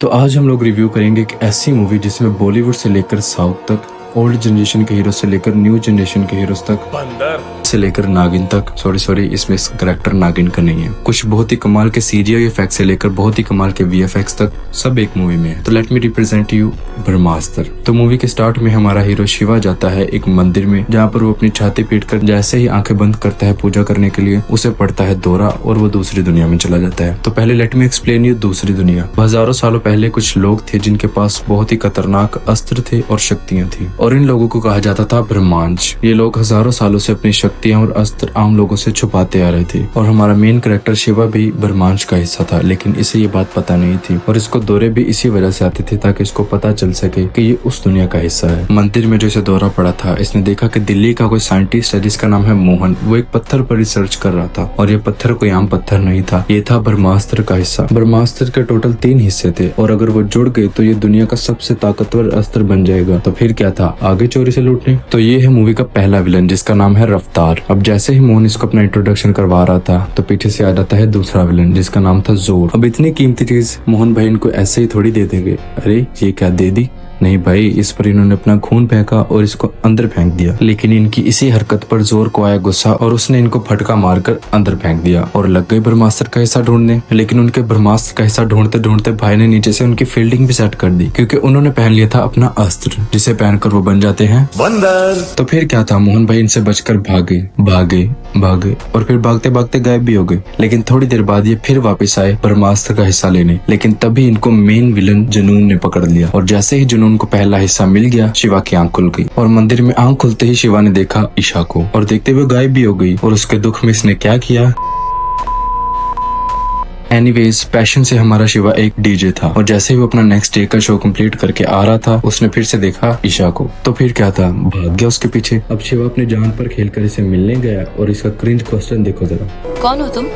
तो आज हम लोग रिव्यू करेंगे एक ऐसी मूवी जिसमें बॉलीवुड से लेकर साउथ तक, ओल्ड जनरेशन के हीरो से लेकर न्यू जनरेशन के हीरोज तक, बंदर से लेकर नागिन तक। सॉरी इसमें करेक्टर नागिन का नहीं है। कुछ बहुत ही कमाल के सीजीआई इफेक्ट से लेकर बहुत ही कमाल के वीएफएक्स तक सब एक मूवी में है। तो लेट मी रिप्रेजेंट यू ब्रह्मास्त्र। तो मूवी के स्टार्ट में हमारा हीरो शिवा जाता है एक मंदिर में, जहाँ पर वो अपनी छाती पीट कर जैसे ही आंखें बंद करता है पूजा करने के लिए, उसे पड़ता है दौरा और वो दूसरी दुनिया में चला जाता है। तो पहले लेट मी एक्सप्लेन यू दूसरी दुनिया। हजारों सालों पहले कुछ लोग थे जिनके पास बहुत ही खतरनाक अस्त्र थे और शक्तियां थी, और इन लोगों को कहा जाता था ब्रह्मांश। ये लोग हजारों सालों से अपनी शक्तियां और अस्त्र आम लोगों से छुपाते आ रहे थे, और हमारा मेन कैरेक्टर शिवा भी ब्रह्मांश का हिस्सा था, लेकिन इसे ये बात पता नहीं थी, और इसको दौरे भी इसी वजह से आते थे ताकि इसको पता चल सके कि ये उस दुनिया का हिस्सा है। मंदिर में जो इसे दौरा पड़ा था, इसने देखा कि दिल्ली का कोई साइंटिस्ट है जिसका नाम है मोहन। वो एक पत्थर पर रिसर्च कर रहा था, और ये पत्थर कोई आम पत्थर नहीं था, ये था ब्रह्मास्त्र का हिस्सा। ब्रह्मास्त्र के टोटल 3 हिस्से थे, और अगर वो जुड़ गए तो ये दुनिया का सबसे ताकतवर अस्त्र बन जाएगा। तो फिर क्या था, आगे चोरी से लूटने। तो ये है मूवी का पहला विलन जिसका नाम है रफ्तार। अब जैसे ही मोहन इसको अपना इंट्रोडक्शन करवा रहा था तो पीछे से आ जाता है दूसरा विलन जिसका नाम था जोर। अब इतनी कीमती चीज मोहन भाई इनको ऐसे ही थोड़ी दे देंगे। अरे ये क्या दे दी? नहीं भाई, इस पर इन्होंने अपना खून फेंका और इसको अंदर फेंक दिया। लेकिन इनकी इसी हरकत पर जोर को आया गुस्सा, और उसने इनको फटका मारकर अंदर फेंक दिया, और लग गए ब्रह्मास्त्र का हिस्सा ढूंढने। लेकिन उनके ब्रह्मास्त्र का हिस्सा ढूंढते ढूंढते भाई ने नीचे से उनकी फील्डिंग भी सेट कर दी, क्योंकि उन्होंने पहन लिया था अपना अस्त्र, जिसे पहनकर वो बन जाते हैं बंदर। तो फिर क्या था, मोहन भाई इनसे बचकर भागे भागे भागे और फिर भागते भागते गायब भी हो गए। लेकिन थोड़ी देर बाद ये फिर वापस आए ब्रह्मास्त्र का हिस्सा लेने, लेकिन तभी इनको मेन विलन जुनून ने पकड़ लिया, और जैसे ही जुनून को पहला हिस्सा मिल गया, शिवा की आंख खुल गई, और मंदिर में आंख खुलते ही शिवा ने देखा ईशा को, और देखते हुए गायब भी हो गई। और उसके दुख में इसने क्या किया। एनीवेज, पैशन से हमारा शिवा एक डीजे था, और जैसे ही वो अपना नेक्स्ट डे का शो कंप्लीट करके आ रहा था, उसने फिर से देखा ईशा को। तो फिर क्या था, भाग गया उसके पीछे। अब शिवा अपनी जान पर खेलकर इसे मिलने गया, और इसका क्रिंज क्वेश्चन देखो जरा। कौन हो तुम?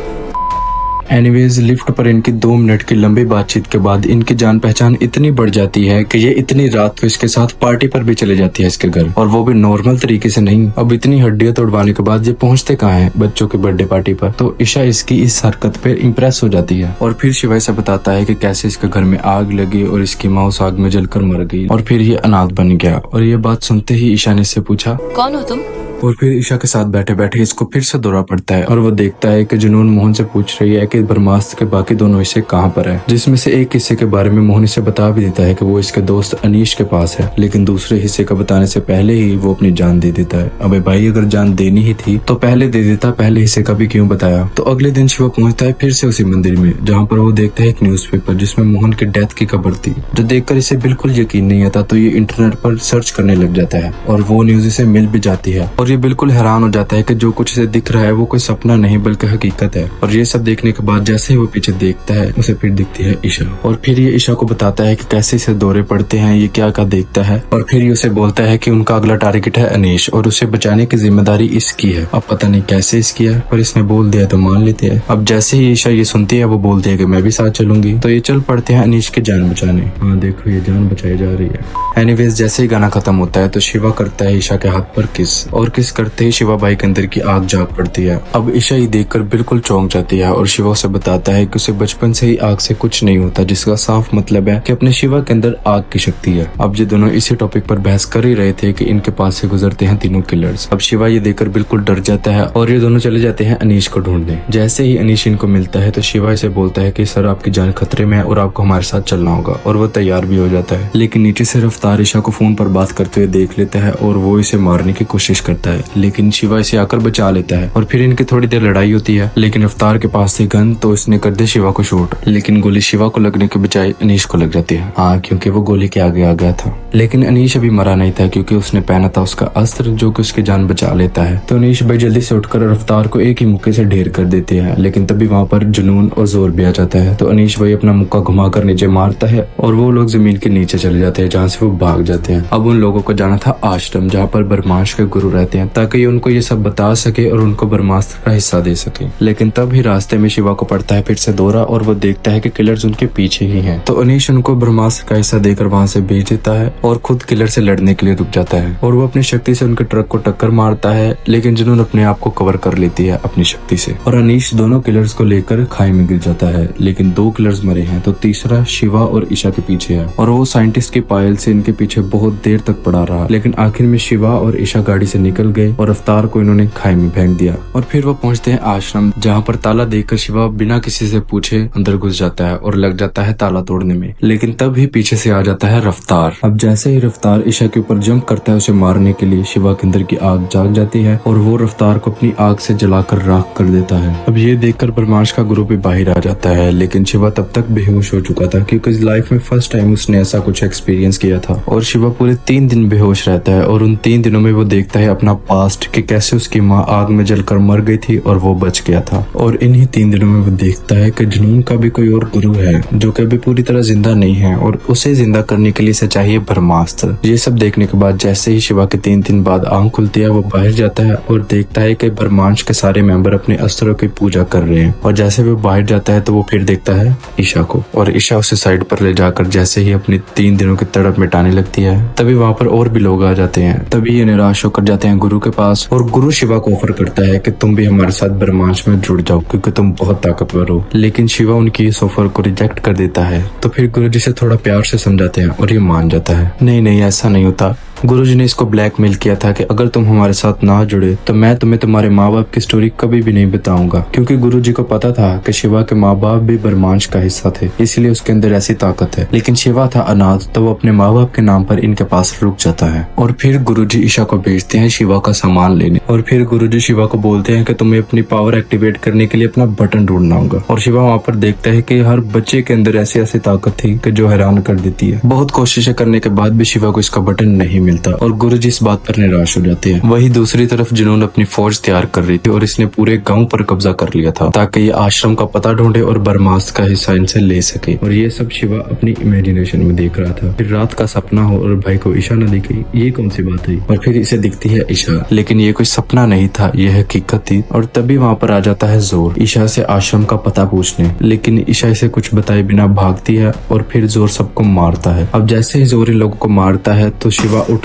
एनीवेज, लिफ्ट पर इनकी 2 मिनट की लंबी बातचीत के बाद इनकी जान पहचान इतनी बढ़ जाती है कि ये इतनी रात को इसके साथ पार्टी पर भी चले जाती है इसके घर, और वो भी नॉर्मल तरीके से नहीं। अब इतनी हड्डियां तोड़वाने के बाद ये पहुंचते कहाँ हैं, बच्चों के बर्थडे पार्टी पर। तो ईशा इसकी इस हरकत पे इम्प्रेस हो जाती है, और फिर शिवा से बताता है कि कैसे इसके घर में आग लगी और इसकी माँ उस आग में जलकर मर गई, और फिर ये अनाथ बन गया। और ये बात सुनते ही ईशा ने इससे पूछा, कौन हो तुम? और फिर ईशा के साथ बैठे बैठे इसको फिर से दौरा पड़ता है, और वो देखता है कि जुनून मोहन से पूछ रही है कि ब्रह्मास्त्र के बाकी दोनों हिस्से कहाँ पर है, जिसमें से एक हिस्से के बारे में मोहन इसे बता भी देता है कि वो इसके दोस्त अनीश के पास है, लेकिन दूसरे हिस्से का बताने से पहले ही वो अपनी जान दे देता है। अबे भाई, अगर जान देनी ही थी तो पहले दे देता, पहले हिस्से का भी क्यों बताया। तो अगले दिन शिवा पहुंचता है फिर से उसी मंदिर में, जहाँ पर वो देखता है एक न्यूज़पेपर जिसमें मोहन की डेथ की खबर थी, जो देखकर इसे बिल्कुल यकीन नहीं आता। तो ये इंटरनेट पर सर्च करने लग जाता है, और वो न्यूज इसे मिल भी जाती है, और ये बिल्कुल हैरान जाता है कि जो कुछ इसे दिख रहा है वो कोई सपना नहीं बल्कि हकीकत है। और ये सब देखने के बाद जैसे ही वो पीछे देखता है, उसे फिर दिखती है ईशा, और फिर ये ईशा को बताता है कि कैसे इसे दौरे पड़ते हैं, ये क्या क्या देखता है, और फिर ये उसे बोलता है कि उनका अगला टारगेट है अनीश, और उसे बचाने की जिम्मेदारी इसकी है। अब पता नहीं कैसे इसकी है, पर इसने बोल दिया तो मान लेते हैं। अब जैसे ही ईशा ये सुनती है, वो बोलती है कि मैं भी साथ चलूंगी। तो ये चल पड़ते हैं अनीश की जान बचाने। हाँ देखो, ये जान बचाई जा रही है। एनीवेज, जैसे ही गाना खत्म होता है तो शिवा करता है ईशा के हाथ पर किस, और किस करते ही शिवा भाई के अंदर की आग जाग पड़ती है। अब ईशा ये देखकर बिल्कुल चौंक जाती है, और शिवा से बताता है कि उसे बचपन से ही आग से कुछ नहीं होता, जिसका साफ मतलब है कि अपने शिवा के अंदर आग की शक्ति है। अब ये दोनों इसी टॉपिक पर बहस कर ही रहे थे कि इनके पास से गुजरते हैं तीनों किलर्स। अब शिवा ये देखकर बिल्कुल डर जाता है, और ये दोनों चले जाते हैं अनीश को ढूंढने। जैसे ही अनीश इनको मिलता है तो शिवा इसे बोलता है कि सर, आपकी जान खतरे में है और आपको हमारे साथ चलना होगा, और वो तैयार भी हो जाता है। लेकिन नीचे से रफ्तार ईशा को फोन पर बात करते हुए देख लेता है, और वो इसे मारने की कोशिश करता है, लेकिन शिवा इसे आकर बचा लेता है, और फिर इनकी थोड़ी देर लड़ाई होती है। लेकिन रफ्तार के पास थी गन, तो इसने कर दे शिवा को शूट, लेकिन गोली शिवा को लगने के बजाय अनीश को लग जाती है। हाँ, क्योंकि वो गोली के आगे आ गया था। लेकिन अनीश अभी मरा नहीं था, क्योंकि उसने पहना था उसका अस्त्र जो कि उसकी जान बचा लेता है। तो अनीश भाई जल्दी से उठकर रफ्तार को एक ही मुक्के से ढेर कर देते हैं, लेकिन तभी वहाँ पर जुनून और जोर भी आ जाता है। तो अनीश भाई अपना मुक्का घुमाकर नीचे मारता है, और वो लोग जमीन के नीचे चले जाते हैं, जहाँ से वो भाग जाते हैं। अब उन लोगों को जाना था आश्रम, जहाँ पर ब्रह्मांश के गुरु रहते जाते हैं ताकि ये उनको ये सब बता सके और उनको ब्रह्मास्त्र का हिस्सा दे सके। लेकिन तब ही रास्ते में शिवा को पड़ता है फिर से दौरा और वो देखता है कि किलर्स उनके पीछे ही हैं। तो अनीश उनको ब्रह्मास्त्र का हिस्सा देकर वहाँ से भेज देता है और खुद किलर से लड़ने के लिए रुक जाता है और वो अपनी शक्ति से उनके ट्रक को टक्कर मारता है, लेकिन जुनून अपने आप को कवर कर लेती है अपनी शक्ति से और अनीश दोनों किलर्स को लेकर खाई में गिर जाता है। लेकिन 2 किलर्स मरे हैं तो तीसरा शिवा और ईशा के पीछे है और वो साइंटिस्ट की पायल से इनके पीछे बहुत देर तक पड़ा रहा। लेकिन आखिर में शिवा और ईशा गाड़ी से निकल गए और रफ्तार को इन्होंने खाई में फेंक दिया और फिर वो पहुंचते हैं आश्रम, जहाँ पर ताला देखकर शिवा बिना किसी से पूछे अंदर घुस जाता है और लग जाता है ताला तोड़ने में। लेकिन तब ही पीछे से आ जाता है रफ्तार। अब जैसे ही रफ्तार ईशा के ऊपर जंप करता है उसे मारने के लिए, शिवा के अंदर की आग जाग जाती है और वो रफ्तार को अपनी आग से जलाकर राख कर देता है। अब ये देखकर ब्रह्मांश का गुरु भी बाहर आ जाता है, लेकिन शिवा तब तक बेहोश हो चुका था क्योंकि लाइफ में फर्स्ट टाइम उसने ऐसा कुछ एक्सपीरियंस किया था। और शिवा पूरे 3 दिन बेहोश रहता है और उन 3 दिनों में वो देखता है अपना पास्ट कि कैसे उसकी माँ आग में जलकर मर गई थी और वो बच गया था। और इन्हीं 3 दिनों में वो देखता है कि जुनून का भी कोई और गुरु है जो कि अभी पूरी तरह जिंदा नहीं है और उसे जिंदा करने के लिए इसे चाहिए ब्रह्मास्त्र। ये सब देखने के बाद जैसे ही शिवा के 3 दिन बाद आंख खुलती है वो बाहर जाता है और देखता है कि ब्रह्मांश के सारे मेंबर अपने अस्त्रों की पूजा कर रहे हैं। और जैसे वो बाहर जाता है तो वो फिर देखता है ईशा को और ईशा उसे साइड पर ले जाकर जैसे ही अपनी 3 दिनों की तड़प मिटाने लगती है तभी वहाँ पर और भी लोग आ जाते हैं। तभी ये निराश होकर जाते हैं गुरु के पास और गुरु शिवा को ऑफर करता है कि तुम भी हमारे साथ ब्रह्मांश में जुड़ जाओ क्योंकि तुम बहुत ताकतवर हो। लेकिन शिवा उनकी इस ऑफर को रिजेक्ट कर देता है। तो फिर गुरु जी से थोड़ा प्यार से समझाते हैं और ये मान जाता है। नहीं ऐसा नहीं होता, गुरुजी ने इसको ब्लैकमेल किया था कि अगर तुम हमारे साथ ना जुड़े तो मैं तुम्हें तुम्हारे माँ बाप की स्टोरी कभी भी नहीं बताऊंगा, क्योंकि गुरुजी को पता था कि शिवा के माँ बाप भी ब्रह्मांश का हिस्सा थे, इसलिए उसके अंदर ऐसी ताकत है। लेकिन शिवा था अनाथ तो वो अपने माँ बाप के नाम पर इनके पास रुक जाता है। और फिर गुरुजी ईशा को भेजते हैं शिवा का सामान लेने और फिर गुरुजी शिवा को बोलते हैं कि तुम्हें अपनी पावर एक्टिवेट करने के लिए अपना बटन ढूंढना होगा। और शिवा वहाँ पर देखता है कि हर बच्चे के अंदर ऐसी ऐसी ताकत थी कि जो हैरान कर देती है। बहुत कोशिशें करने के बाद भी शिवा को इसका बटन नहीं मिलता और गुरुजी इस बात पर निराश हो जाते हैं। वही दूसरी तरफ जुनून अपनी फौज तैयार कर रही थी और इसने पूरे गांव पर कब्जा कर लिया था ताकि ये आश्रम का पता ढूंढे और ब्रह्मास्त्र का हिस्सा इनसे ले सके। और ये सब शिवा अपनी इमेजिनेशन में देख रहा था। फिर रात का सपना हो और भाई को ईशा न दिखे, ये कौन सी बात है। और फिर इसे दिखती है ईशा, लेकिन ये कोई सपना नहीं था, यह हकीकत थी। और तभी वहाँ पर आ जाता है जोर ईशा से आश्रम का पता पूछने, लेकिन ईशा इसे कुछ बताए बिना भागती है और फिर जोर सबको मारता है। अब जैसे ही जोर इन लोगों को मारता है तो शिवा उठकर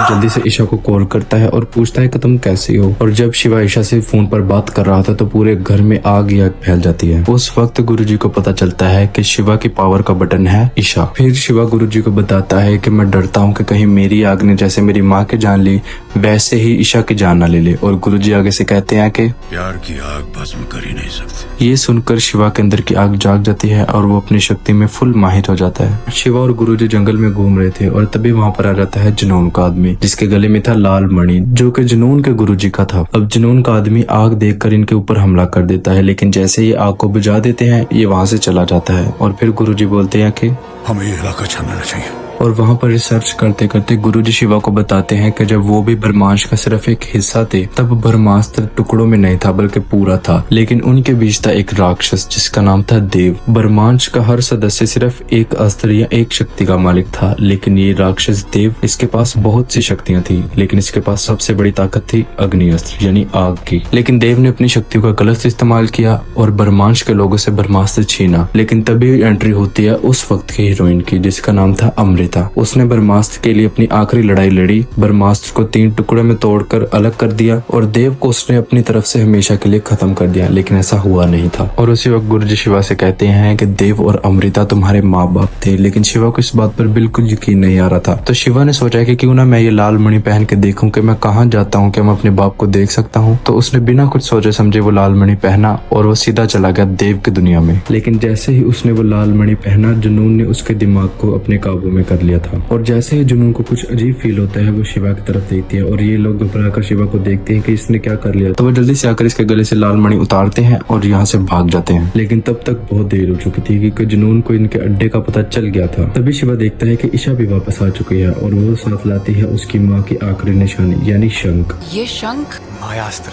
जल्दी से ईशा को कॉल करता है और पूछता है कि तुम कैसी हो। और जब शिवा ईशा से फोन पर बात कर रहा था तो पूरे घर में आग ही आग फैल जाती है। उस वक्त गुरुजी को पता चलता है कि शिवा की पावर का बटन है ईशा। फिर शिवा गुरुजी को बताता है कि मैं डरता हूँ कि कहीं मेरी आग ने जैसे मेरी माँ की जान ली वैसे ही ईशा की जान न ले ले। और गुरुजी आगे से कहते हैं कि प्यार की आग भस्म कर ही नहीं सकती। ये सुनकर शिवा के अंदर की आग जाग जाती है और वो अपनी शक्ति में फुल माहिर हो जाता है। शिवा और गुरुजी जंगल में घूम रहे थे और तभी वहाँ पर आ जाता है जुनून का आदमी जिसके गले में था लाल मणि जो कि जुनून के गुरुजी का था। अब जुनून का आदमी आग देखकर इनके ऊपर हमला कर देता है, लेकिन जैसे ही आग को बुझा देते हैं ये वहाँ से चला जाता है। और फिर गुरुजी बोलते हैं कि हमें ये इलाका छोड़ना चाहिए। और वहाँ पर रिसर्च करते करते गुरुजी शिवा को बताते हैं कि जब वो भी ब्रह्मांश का सिर्फ एक हिस्सा थे तब ब्रह्मास्त्र टुकड़ों में नहीं था बल्कि पूरा था। लेकिन उनके बीच था एक राक्षस जिसका नाम था देव। ब्रह्मांश का हर सदस्य सिर्फ एक अस्त्र या एक शक्ति का मालिक था, लेकिन ये राक्षस देव इसके पास बहुत सी शक्तियां थी, लेकिन इसके पास सबसे बड़ी ताकत थी अग्नि अस्त्र यानी आग की। लेकिन देव ने अपनी शक्तियों का गलत इस्तेमाल किया और ब्रह्मांश के लोगों से ब्रह्मास्त्र छीना। लेकिन तभी एंट्री होती है उस वक्त की हीरोइन की जिसका नाम था अमृता। उसने ब्रह्मास्त्र के लिए अपनी आखिरी लड़ाई लड़ी, ब्रह्मास्त्र को 3 टुकड़ों में तोड़कर अलग कर दिया और देव को उसने अपनी तरफ से हमेशा के लिए खत्म कर दिया। लेकिन ऐसा हुआ नहीं था। और उसी वक्त गुरुजी शिवा से कहते हैं कि देव और अमृता तुम्हारे माँ बाप थे। लेकिन शिवा को इस बात पर बिल्कुल यकीन नहीं आ रहा था। तो शिवा ने सोचा कि क्यों ना मैं ये लाल मणि पहन के देखूं कि मैं कहाँ जाता हूँ, कि मैं अपने बाप को देख सकता हूँ। तो उसने बिना कुछ सोचे समझे वो लाल मणि पहना और वो सीधा चला गया देव की दुनिया में। लेकिन जैसे ही उसने वो लाल मणि पहना जुनून ने उसके दिमाग को अपने काबू में कर लिया था। और जैसे ही जुनून को कुछ अजीब फील होता है वो शिवा की तरफ देखती है और ये लोग घबराकर शिवा को देखते हैं कि इसने क्या कर लिया। तो वो जल्दी से आकर इसके गले से लाल मणि उतारते हैं और यहाँ से भाग जाते हैं। लेकिन तब तक बहुत देर हो चुकी थी क्योंकि जुनून को इनके अड्डे का पता चल गया था। तभी शिवा देखता है कि ईशा भी वापस आ चुकी है और वो साथ लाती है उसकी माँ की आखिरी निशानी यानी शंख। ये शंख मायास्त्र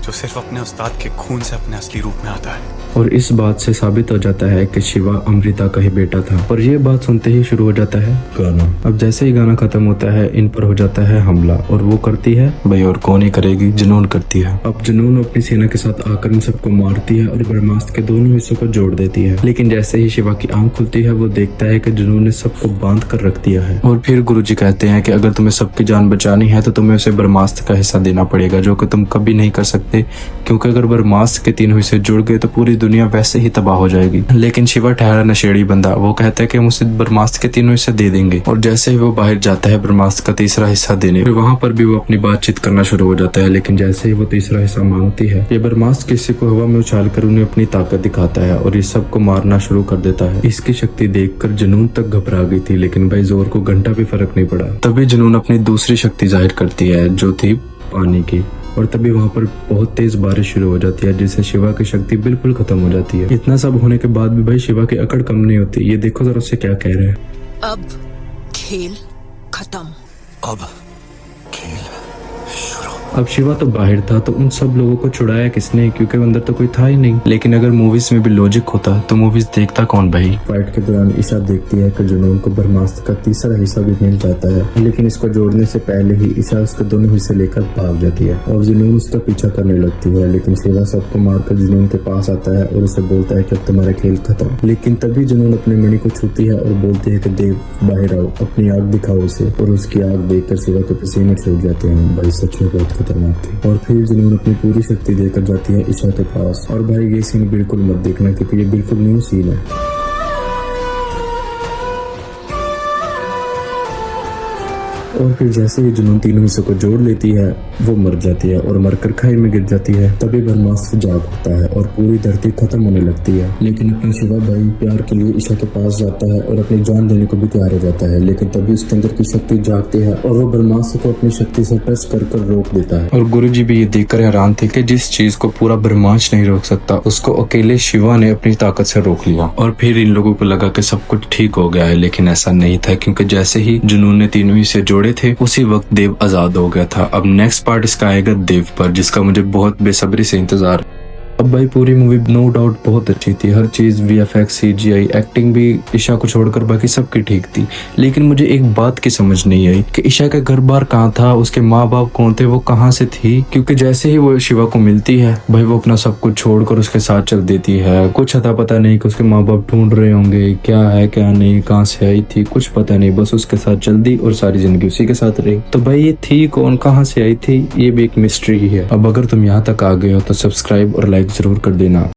जो सिर्फ अपने उस्ताद के खून से अपने असली रूप में आता है। और इस बात से साबित हो जाता है कि शिवा अमृता का ही बेटा था। और ये बात सुनते ही शुरू हो जाता है गाना। अब जैसे ही गाना खत्म होता है इन पर हो जाता है हमला और वो करती है भाई और कौन ही करेगी, जुनून करती है। अब जुनून अपनी सेना के साथ आकर इन सबको मारती है और ब्रह्मास्त्र के दोनों हिस्सों को जोड़ देती है। लेकिन जैसे ही शिवा की आंख खुलती है वो देखता है कि जुनून ने सबको बांध कर रख दिया है। और फिर गुरुजी कहते हैं कि अगर तुम्हें सबकी जान बचानी है तो तुम्हें उसे ब्रह्मास्त्र का हिस्सा देना पड़ेगा, जो कि तुम कभी नहीं कर सकते, क्योंकि अगर ब्रह्मास्त्र के तीनों हिस्से जुड़ गए तो पूरी दुनिया वैसे ही तबाह हो जाएगी। लेकिन शिवा ठहरा नशेड़ी बंदा, वो कहता है कि हम उसे ब्रह्मास्त्र के तीनों हिस्से दे देंगे। और जैसे ही वो बाहर जाता है ब्रह्मास्त्र का तीसरा हिस्सा देने, फिर वहाँ पर भी वो अपनी बातचीत करना शुरू हो जाता है। लेकिन जैसे ही वो तीसरा हिस्सा मांगती है, ये ब्रह्मास्त्र किसी को हवा में उछाल कर उन्हें अपनी ताकत दिखाता है और इस सबको मारना शुरू कर देता है। इसकी शक्ति देखकर जुनून तक घबरा गई थी, लेकिन भाई जोर को घंटा भी फर्क नहीं पड़ा। तभी जुनून अपनी दूसरी शक्ति जाहिर करती है जो थी पानी की। और तभी वहाँ पर बहुत तेज बारिश शुरू हो जाती है जिससे शिवा की शक्ति बिल्कुल खत्म हो जाती है। इतना सब होने के बाद भी भाई शिवा की अकड़ कम नहीं होती। ये देखो जरा उससे क्या कह रहे हैं। अब खेल खत्म। अब खेल शुरू। अब शिवा तो बाहर था तो उन सब लोगों को छुड़ाया किसने, क्योंकि अंदर तो कोई था ही नहीं। लेकिन अगर मूवीज में भी लॉजिक होता तो मूवीज देखता कौन भाई। फाइट के दौरान ईशा देखती है कि जुनून को ब्रह्मास्त्र का तीसरा हिस्सा भी मिल जाता है, लेकिन इसको जोड़ने से पहले ही ईशा उसके दोनों हिस्से लेकर भाग जाती है और जुनून उसका पीछा करने लगती है। लेकिन शिवा सबको मारकर जुनून के पास आता है और उसे बोलता है कि अब तुम्हारा खेल खत्म। लेकिन तभी जुनून अपने मणि को छूती है और बोलती है कि देव बाहर आओ, अपनी आग दिखाओ उसे। और उसकी आग देखकर शिवा के पसीने छूट जाते हैं। भाई सच में बहुत खतरनाक थी। और फिर जुनून अपनी पूरी शक्ति देकर जाती है ईशा के पास। और भाई ये सीन बिल्कुल मत देखना क्योंकि ये बिल्कुल न्यू सीन है। और फिर जैसे ही जुनून तीनों हिस्सों को जोड़ लेती है वो मर जाती है और मरकर खाई में गिर जाती है। तभी ब्रह्मास्त्र जाग उठता है और पूरी धरती खत्म होने लगती है। लेकिन अपना शिवा भाई प्यार के लिए ईशा के पास जाता है और अपनी जान देने को भी तैयार हो जाता है। लेकिन तभी उसके अंदर की शक्ति जागती है और वो ब्रह्मास्त्र को अपनी शक्ति से टच कर रोक देता है। और गुरुजी भी ये देखकर हैरान थे कि जिस चीज को पूरा ब्रह्मांड नहीं रोक सकता उसको अकेले शिवा ने अपनी ताकत से रोक लिया। और फिर इन लोगों को लगा कि सब कुछ ठीक हो गया है, लेकिन ऐसा नहीं था, क्योंकि जैसे ही जुनून ने तीनों हिस्से जोड़े थे उसी वक्त देव आजाद हो गया था। अब नेक्स्ट पार्ट इसका आएगा देव पर, जिसका मुझे बहुत बेसब्री से इंतजार। अब भाई पूरी मूवी नो डाउट बहुत अच्छी थी। हर चीज VFX CGI एक्टिंग भी ईशा को छोड़कर बाकी सबकी ठीक थी। लेकिन मुझे एक बात की समझ नहीं आई कि ईशा का घर बार कहाँ था, उसके माँ बाप कौन थे, वो कहाँ से थी। क्योंकि जैसे ही वो शिवा को मिलती है भाई वो अपना सब कुछ छोड़कर उसके साथ चल देती है। कुछ अता पता नहीं कि उसके माँ बाप ढूंढ रहे होंगे क्या है क्या नहीं, कहाँ से आई थी, कुछ पता नहीं, बस उसके साथ चल दी और सारी जिंदगी उसी के साथ रही। तो भाई ये थी कौन, कहाँ से आई थी, ये भी एक मिस्ट्री ही है। अब अगर तुम यहाँ तक आ गए हो तो सब्सक्राइब और लाइक जरूर कर देना।